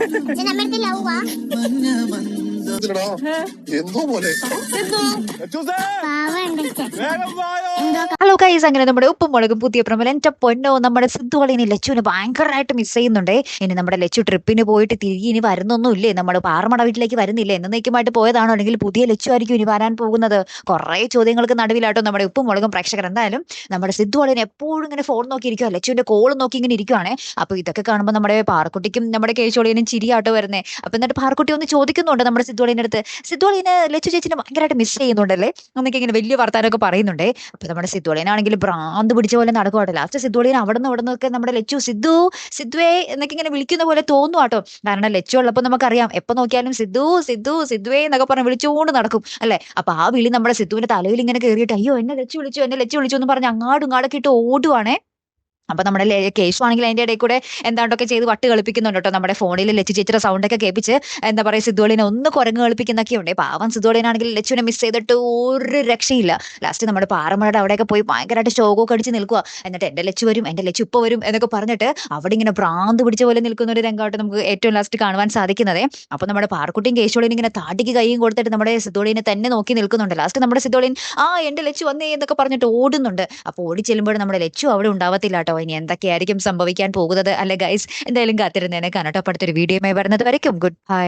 അച്ഛനമ്മടുത്ത് ലവാ ഇതിലെടാ, എന്തോ പോലെ hello guys, അങ്ങനെ നമ്മുടെ ഉപ്പും മുളകും പുതിയ പ്രമല എന്റെ പൊന്നോ, നമ്മുടെ സിദ്ധുവളിനെ ലച്ചുവിനെ ഭയങ്കരമായിട്ട് മിസ് ചെയ്യുന്നുണ്ടേ. ഇനി നമ്മുടെ ലച്ചു ട്രിപ്പിന് പോയിട്ട് തിരികെ ഇനി വരുന്നൊന്നുമില്ലേ? നമ്മുടെ പാറമട വീട്ടിലേക്ക് വരുന്നില്ലേ? എന്നേക്കുമായിട്ട് പോയതാണോ, അല്ലെങ്കിൽ പുതിയ ലച്ചു ആയിരിക്കും ഇനി വരാൻ പോകുന്നത്? കുറെ ചോദ്യങ്ങൾക്ക് നടുവിലാട്ടോ നമ്മുടെ ഉപ്പും മുളകും പ്രേക്ഷകർ. എന്തായാലും നമ്മുടെ സിദ്ധുവളിനെ എപ്പോഴും ഇങ്ങനെ ഫോൺ നോക്കിയിരിക്കുക, ലച്ചുവിന്റെ കോൾ നോക്കി ഇങ്ങനെ ഇരിക്കുവാണേ. അപ്പൊ ഇതൊക്കെ കാണുമ്പോൾ നമ്മുടെ പാറക്കുട്ടിക്കും നമ്മുടെ കേശോളിനും ചിരിയാട്ടോ വരുന്നേ. അപ്പൊ എന്നിട്ട് പാറക്കുട്ടി ഒന്ന് ചോദിക്കുന്നുണ്ട് നമ്മുടെ സിദ്ധുവളിന്റെ അടുത്ത്, സിദ്ധുവളിനെ ലച്ചു ചേച്ചിനെ ഭയങ്കരമായിട്ട് മിസ് ചെയ്യുന്നുണ്ടല്ലേ എന്നൊക്കെ ഇങ്ങനെ വലിയ വർത്താനമൊക്കെ പറയുന്നുണ്ടേ. അപ്പൊ നമ്മുടെ സിദ്ധുവളിനാണെങ്കിൽ ഭ്രാന്ത് പിടിച്ച പോലെ നടക്കുവാട്ടോ. ലാസ്റ്റ് സിദ്ധുവളിനെ അവിടെ നിന്നൊക്കെ നമ്മുടെ ലച്ചു സിദ്ധുവേ എന്നൊക്കെ ഇങ്ങനെ വിളിക്കുന്ന പോലെ തോന്നും കേട്ടോ. കാരണം ലച്ചു ഉള്ളപ്പോൾ നമുക്കറിയാം എപ്പൊ നോക്കിയാലും സിദ്ധുവേ എന്നൊക്കെ പറഞ്ഞ് വിളിച്ചുകൊണ്ട് നടക്കും അല്ലെ. അപ്പൊ ആ വിളി നമ്മുടെ സിദ്ധുവിന്റെ തലയിൽ ഇങ്ങനെ കയറിയിട്ട് അയ്യോ എന്നെ ലച്ചു വിളിച്ചു എന്ന് പറഞ്ഞ് അങ്ങാടും ഇങ്ങാടൊക്കെ ഇട്ട് ഓടുവാണേ. അപ്പൊ നമ്മുടെ കേശു ആണെങ്കിൽ അതിന്റെ ഇടയിൽ കൂടെ എന്താണ്ടൊക്കെ ചെയ്ത് വട്ട് കളിപ്പിക്കുന്നുണ്ട് കേട്ടോ. നമ്മുടെ ഫോണിൽ ലച്ചു ചേച്ചിയുടെ സൗണ്ട് ഒക്കെ കേൾപ്പിച്ച് എന്താ പറയുക, സിദ്ധുവളിനെ ഒന്ന് കുരങ്ങ് കളിപ്പിക്കുന്നൊക്കെ ഉണ്ട്. പാവം സിദ്ധുവളിനാണെങ്കിൽ ലച്ചുവിനെ മിസ് ചെയ്തിട്ട് ഒരു രക്ഷയില്ല. ലാസ്റ്റ് നമ്മുടെ പാറമഴയുടെ അവിടെയൊക്കെ പോയി ഭയങ്കരമായിട്ട് ഷോകൊക്കെ അടിച്ച് നിൽക്കുക. എന്നിട്ട് എന്റെ ലച്ചു വരും, എന്റെ ലച്ചു ഇപ്പൊ വരും എന്നൊക്കെ പറഞ്ഞിട്ട് അവിടെ ഇങ്ങനെ ഭ്രാന്ത് പിടിച്ച പോലെ നിൽക്കുന്ന ഒരു രംഗമായിട്ട് നമുക്ക് ഏറ്റവും ലാസ്റ്റ് കാണുവാൻ സാധിക്കുന്നത്. അപ്പൊ നമ്മുടെ പാറക്കുട്ടിയും കേശുവളിനും ഇങ്ങനെ താട്ടിക്ക് കൈയും കൊടുത്തിട്ട് നമ്മുടെ സിദ്ധുവളിനെ തന്നെ നോക്കി നിൽക്കുന്നുണ്ട്. ലാസ്റ്റ് നമ്മുടെ സിദ്ധുവളിൻ എന്റെ ലച്ചു വന്നേ എന്നൊക്കെ പറഞ്ഞിട്ട് ഓടുന്നുണ്ട്. അപ്പൊ ഓടി ചെല്ലുമ്പോൾ നമ്മുടെ ലച്ചു അവിടെ ഉണ്ടാവത്തില്ല കേട്ടോ. ഇനി എന്തൊക്കെയായിരിക്കും സംഭവിക്കാൻ പോകുന്നത് അല്ലെ ഗൈസ്? എന്തായാലും കാത്തിരുന്നേനെ കാണട്ടോ. അടുത്തൊരു വീഡിയോയുമായി വരുന്നത് വരയ്ക്കും ഗുഡ് ബൈ.